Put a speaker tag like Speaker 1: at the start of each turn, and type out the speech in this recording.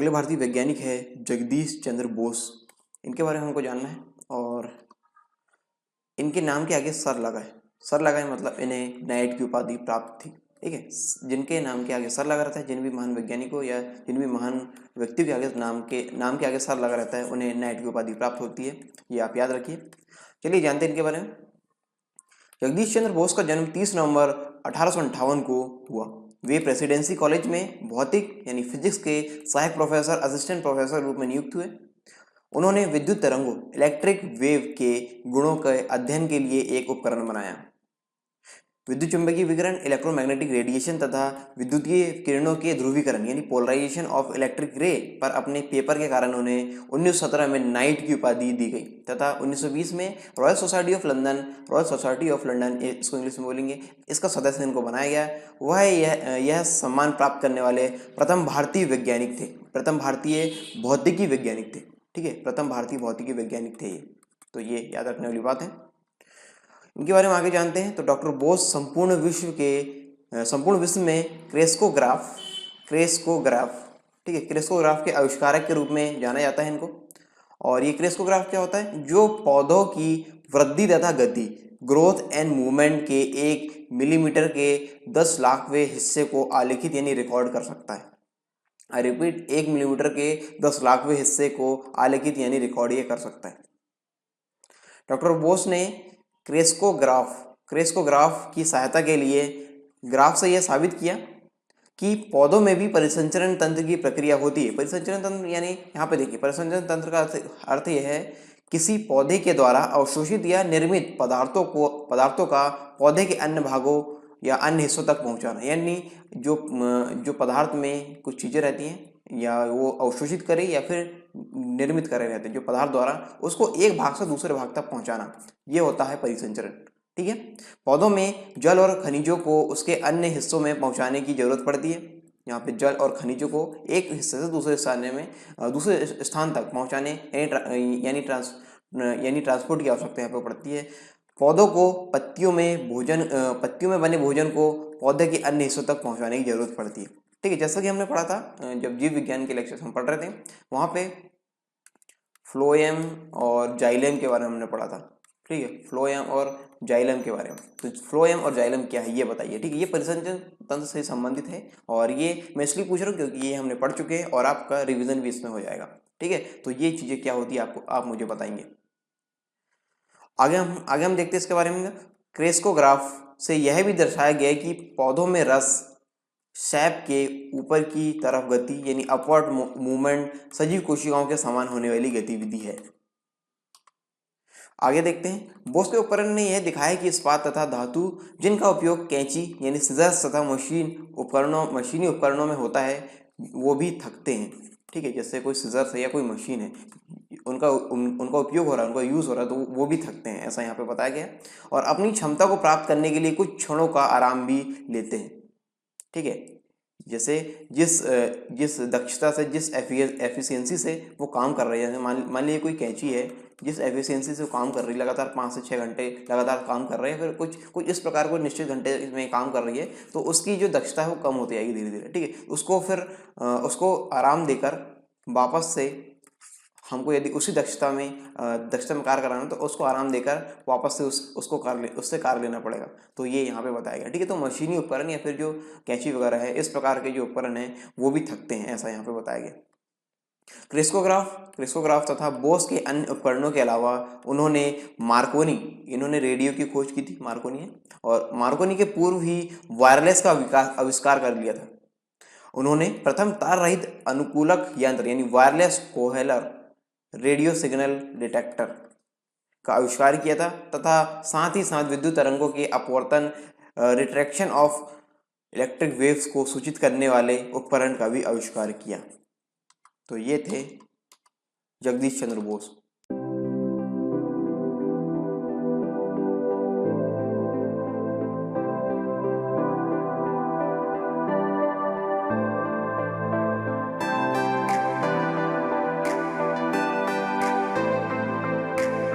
Speaker 1: अगले भारतीय वैज्ञानिक है जगदीश चंद्र बोस। इनके बारे में हमको जानना है और इनके नाम के आगे सर लगा है। सर लगा है मतलब इन्हें नाइट की उपाधि प्राप्त थी। ठीक है, जिनके नाम के आगे सर लगा रहता है, जिन भी महान वैज्ञानिकों या जिन भी महान व्यक्तियों के आगे नाम के आगे सर लगा रहता है, उन्हें नाइट की उपाधि प्राप्त होती है। ये आप याद रखिए। चलिए जानते हैं इनके बारे में। जगदीश चंद्र बोस का जन्म 30 नवंबर 1858 को हुआ। वे प्रेसिडेंसी कॉलेज में भौतिक यानी फिजिक्स के सहायक प्रोफेसर, असिस्टेंट प्रोफेसर रूप में नियुक्त हुए। उन्होंने विद्युत तरंगों, इलेक्ट्रिक वेव के गुणों के अध्ययन के लिए एक उपकरण बनाया। विद्युत चुंबकीय विकिरण, इलेक्ट्रोमैग्नेटिक रेडिएशन तथा विद्युतीय किरणों के ध्रुवीकरण यानी पोलराइजेशन ऑफ इलेक्ट्रिक रे पर अपने पेपर के कारण उन्हें 1917 में नाइट की उपाधि दी गई तथा 1920 में रॉयल सोसाइटी ऑफ लंदन, इसको इंग्लिश में बोलेंगे, इसका सदस्य इनको बनाया गया। वह यह सम्मान प्राप्त करने वाले प्रथम भारतीय वैज्ञानिक थे, प्रथम भारतीय भौतिकी वैज्ञानिक थे। ठीक है, प्रथम भारतीय भौतिकी वैज्ञानिक थे ये, तो ये याद रखने वाली बात है। इनके बारे में आगे जानते हैं। तो डॉक्टर बोस संपूर्ण विश्व में क्रेस्कोग्राफ, ठीक है, क्रेस्कोग्राफ के आविष्कारक के रूप में जाना जाता है इनको। और ये क्रेस्कोग्राफ क्या होता है? जो पौधों की वृद्धि तथा गति, ग्रोथ एंड मूवमेंट के 1 मिलीमीटर के 10 लाखवें हिस्से को आलेखित यानी रिकॉर्ड कर सकता है। आई रिपीट, 1 मिलीमीटर के 10 लाखवें हिस्से को आलेखित यानी रिकॉर्ड ये कर सकता है। डॉक्टर बोस ने क्रेस्कोग्राफ की सहायता के लिए ग्राफ से यह साबित किया कि पौधों में भी परिसंचरण तंत्र की प्रक्रिया होती है। परिसंचरण तंत्र यानी यहाँ पे देखिए, परिसंचरण तंत्र का अर्थ यह है किसी पौधे के द्वारा अवशोषित या निर्मित पदार्थों का पौधे के अन्य भागों या अन्य हिस्सों तक पहुंचाना। यानी जो पदार्थ में कुछ चीजें रहती हैं या वो अवशोषित करे या फिर निर्मित करे रहते हैं जो पदार्थ द्वारा, उसको एक भाग से दूसरे भाग तक पहुंचाना, ये होता है परिसंचरण। ठीक है, पौधों में जल और खनिजों को उसके अन्य हिस्सों में पहुंचाने की जरूरत पड़ती है। यहाँ पे जल और खनिजों को एक हिस्से से दूसरे स्थान तक पहुंचाने यानी ट्रांसपोर्ट की आवश्यकता यहाँ पर पड़ती है। पौधों को पत्तियों में बने भोजन को पौधे के अन्य हिस्सों तक पहुंचाने की जरूरत पड़ती है। ठीक है, जैसा कि हमने पढ़ा था जब जीव विज्ञान के लेक्चर हम पढ़ रहे थे, वहां पे फ्लोएम और जाइलम के बारे में हमने पढ़ा था। ठीक है, फ्लोएम और जाइलम के बारे में। तो फ्लोएम और जाइलम क्या है ये बताइए। ठीक है, ये परिसंचरण तंत्र से संबंधित है और ये मैं इसलिए पूछ रहा हूँ क्योंकि ये हमने पढ़ चुके हैं और आपका रिवीजन भी इसमें हो जाएगा। ठीक है, तो ये चीजें क्या होती है आप मुझे बताएंगे। आगे हम देखते हैं इसके बारे में। क्रेस्कोग्राफ से यह भी दर्शाया गया है कि पौधों में रस, सैप के ऊपर की तरफ गति यानी अपवर्ड मूवमेंट सजीव कोशिकाओं के समान होने वाली गतिविधि है। आगे देखते हैं। बोस के उपकरण ने यह दिखाया कि इस्पात तथा धातु जिनका उपयोग कैंची यानी सिजर्स तथा मशीनी उपकरणों में होता है वो भी थकते हैं। ठीक है, जैसे कोई सिजर्स है या कोई मशीन है, उनका उपयोग हो रहा है, उनका यूज हो रहा है, तो वो भी थकते हैं, ऐसा यहाँ पे बताया गया है। और अपनी क्षमता को प्राप्त करने के लिए कुछ क्षणों का आराम भी लेते हैं। ठीक है, जैसे जिस दक्षता से, जिस एफिशिएंसी से वो काम कर रहे हैं, मान लीजिए कोई कैंची है, जिस एफिशिएंसी से वो काम कर रही है, लगातार 5 से 6 घंटे लगातार काम कर रहे हैं, फिर कुछ इस प्रकार को निश्चित घंटे में काम कर रही है, तो उसकी जो दक्षता है वो कम होती जाएगी धीरे धीरे। ठीक है, उसको आराम देकर वापस से हमको यदि उसी दक्षता में कार्य कराना है तो उसको आराम देकर वापस से उससे कार्य लेना पड़ेगा। तो ये यहाँ पे बताया गया। ठीक है, तो मशीनी उपकरण या फिर जो कैंची वगैरह है, इस प्रकार के जो उपकरण है वो भी थकते हैं, ऐसा यहाँ पे बताया गया। क्रेस्कोग्राफ तथा बोस के अन्य उपकरणों के अलावा इन्होंने रेडियो की खोज की थी। मार्कोनी है, और मार्कोनी के पूर्व ही वायरलेस का आविष्कार कर लिया था। उन्होंने प्रथम तार रहित अनुकूलक यंत्र यानी वायरलेस कोहेलर रेडियो सिग्नल डिटेक्टर का आविष्कार किया था तथा साथ ही साथ विद्युत तरंगों के अपवर्तन, रिट्रैक्शन ऑफ इलेक्ट्रिक वेव्स को सूचित करने वाले उपकरण का भी आविष्कार किया। तो ये थे जगदीश चंद्र बोस।